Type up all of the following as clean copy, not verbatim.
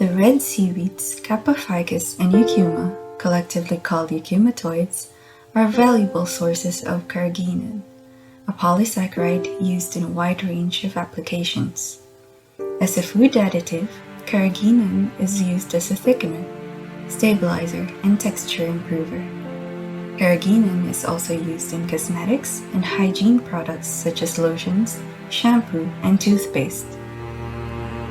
The red seaweeds, Capophycus and Eucheuma, collectively called eucheumatoids, are valuable sources of carrageenan, a polysaccharide used in a wide range of applications. As a food additive, carrageenan is used as a thickener, stabilizer, and texture improver. Carrageenan is also used in cosmetics and hygiene products such as lotions, shampoo, and toothpaste.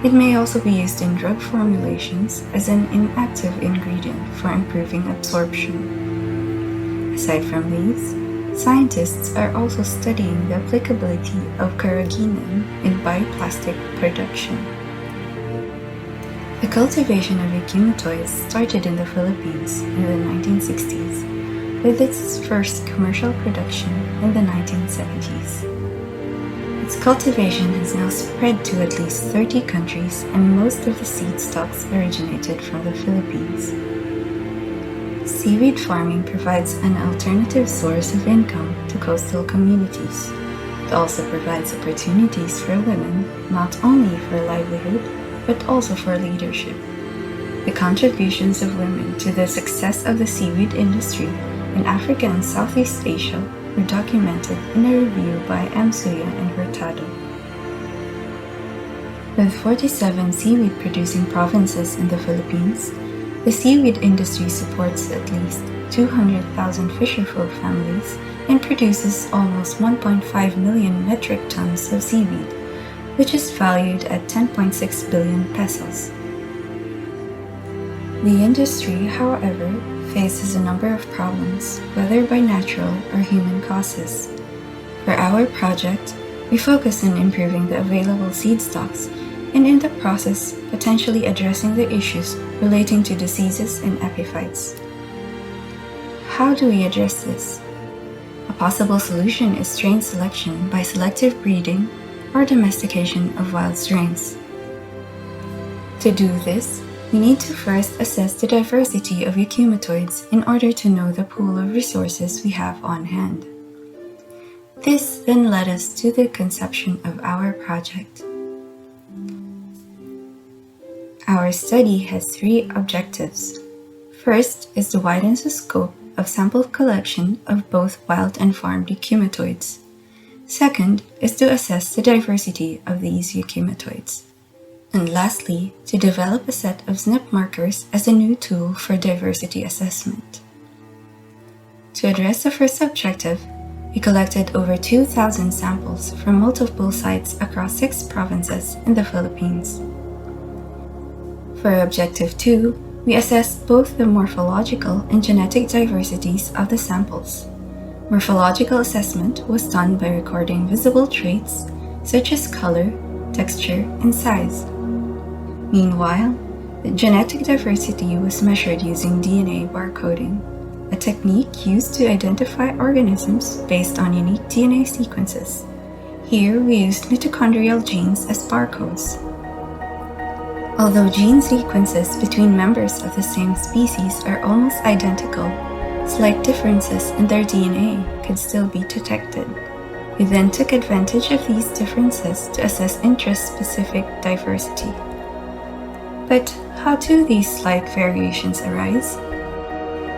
It may also be used in drug formulations as an inactive ingredient for improving absorption. Aside from these, scientists are also studying the applicability of carrageenan in bioplastic production. The cultivation of eucheumatoids started in the Philippines in the 1960s, with its first commercial production in the 1970s. Its cultivation has now spread to at least 30 countries, and most of the seed stocks originated from the Philippines. Seaweed farming provides an alternative source of income to coastal communities. It also provides opportunities for women, not only for livelihood, but also for leadership. The contributions of women to the success of the seaweed industry in Africa and Southeast Asia were documented in a review by Amsuya and Hurtado. With 47 seaweed-producing provinces in the Philippines, the seaweed industry supports at least 200,000 fisherfolk families and produces almost 1.5 million metric tons of seaweed, which is valued at 10.6 billion pesos. The industry, however, faces a number of problems, whether by natural or human causes. For our project, we focus on improving the available seed stocks and in the process potentially addressing the issues relating to diseases and epiphytes. How do we address this? A possible solution is strain selection by selective breeding or domestication of wild strains. To do this, we need to first assess the diversity of eucheumatoids in order to know the pool of resources we have on hand. This then led us to the conception of our project. Our study has three objectives. First is to widen the scope of sample collection of both wild and farmed eucheumatoids. Second is to assess the diversity of these eucheumatoids. And lastly, to develop a set of SNP markers as a new tool for diversity assessment. To address the first objective, we collected over 2,000 samples from multiple sites across 6 provinces in the Philippines. For Objective 2, we assessed both the morphological and genetic diversities of the samples. Morphological assessment was done by recording visible traits such as color, texture, and size. Meanwhile, the genetic diversity was measured using DNA barcoding, a technique used to identify organisms based on unique DNA sequences. Here we used mitochondrial genes as barcodes. Although gene sequences between members of the same species are almost identical, slight differences in their DNA could still be detected. We then took advantage of these differences to assess interest-specific diversity. But how do these slight variations arise?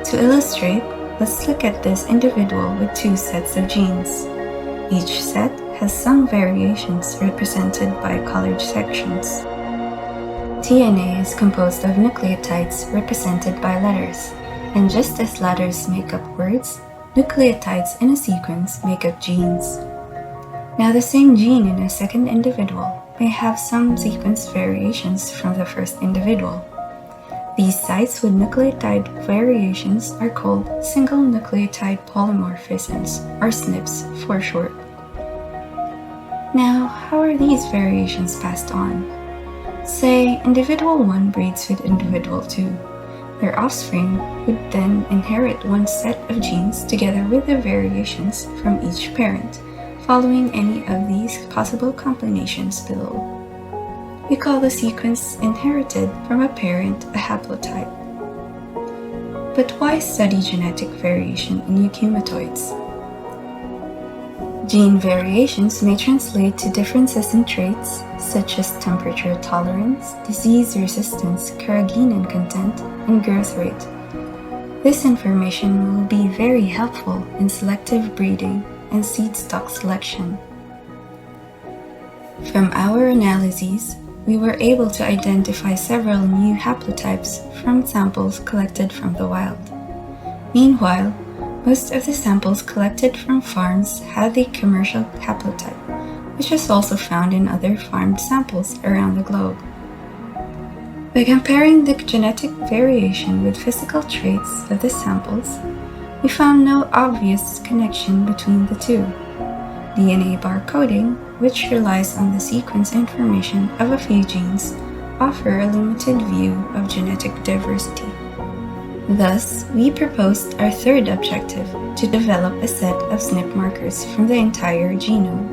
To illustrate, let's look at this individual with 2 sets of genes. Each set has some variations represented by colored sections. DNA is composed of nucleotides represented by letters, and just as letters make up words, nucleotides in a sequence make up genes. Now the same gene in a second individual may have some sequence variations from the first individual. These sites with nucleotide variations are called single nucleotide polymorphisms, or SNPs for short. Now, how are these variations passed on? Say, individual 1 breeds with individual 2. Their offspring would then inherit one set of genes together with the variations from each parent, following any of these possible combinations below. We call the sequence inherited from a parent a haplotype. But why study genetic variation in eucheumatoids? Gene variations may translate to differences in traits such as temperature tolerance, disease resistance, carrageenan content, and growth rate. This information will be very helpful in selective breeding and seed stock selection. From our analyses, we were able to identify several new haplotypes from samples collected from the wild. Meanwhile, most of the samples collected from farms had the commercial haplotype, which is also found in other farmed samples around the globe. By comparing the genetic variation with physical traits of the samples, we found no obvious connection between the two. DNA barcoding, which relies on the sequence information of a few genes, offer a limited view of genetic diversity. Thus, we proposed our third objective to develop a set of SNP markers from the entire genome.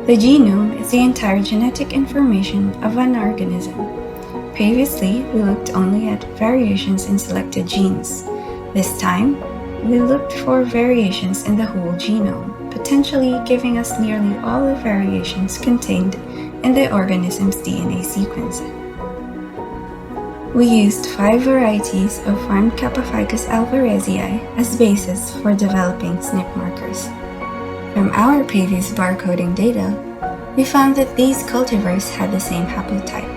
The genome is the entire genetic information of an organism. Previously, we looked only at variations in selected genes. This time, we looked for variations in the whole genome, potentially giving us nearly all the variations contained in the organism's DNA sequence. We used 5 varieties of farmed Capophycus alvarezii as basis for developing SNP markers. From our previous barcoding data, we found that these cultivars had the same haplotype.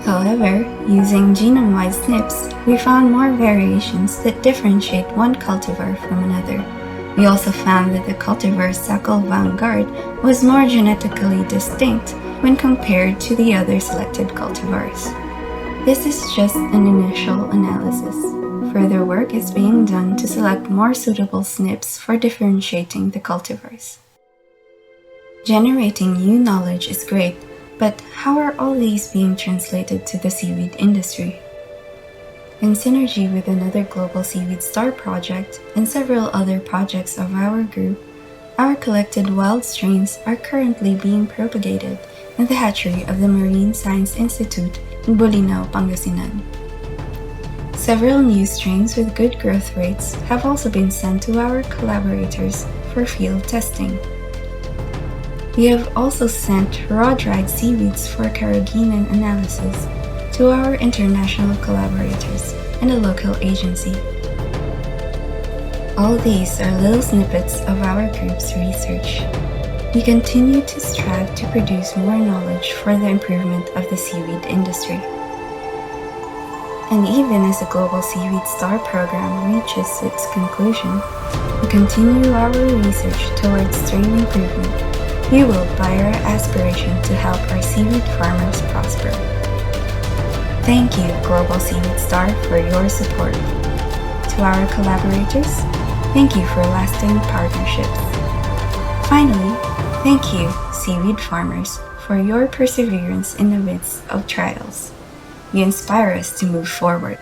However, using genome-wide SNPs, we found more variations that differentiate one cultivar from another. We also found that the cultivar Sackel Vanguard was more genetically distinct when compared to the other selected cultivars. This is just an initial analysis. Further work is being done to select more suitable SNPs for differentiating the cultivars. Generating new knowledge is great, but how are all these being translated to the seaweed industry? In synergy with another GlobalSeaweedSTAR project and several other projects of our group, our collected wild strains are currently being propagated in the hatchery of the Marine Science Institute in Bolinao, Pangasinan. Several new strains with good growth rates have also been sent to our collaborators for field testing. We have also sent raw-dried seaweeds for carrageenan analysis to our international collaborators and a local agency. All these are little snippets of our group's research. We continue to strive to produce more knowledge for the improvement of the seaweed industry. And even as the GlobalSeaweedSTAR program reaches its conclusion, we continue our research towards strain improvement, fueled by our aspiration to help our seaweed farmers prosper. Thank you, GlobalSeaweedSTAR, for your support. To our collaborators, thank you for lasting partnerships. Finally, thank you, seaweed farmers, for your perseverance in the midst of trials. You inspire us to move forward.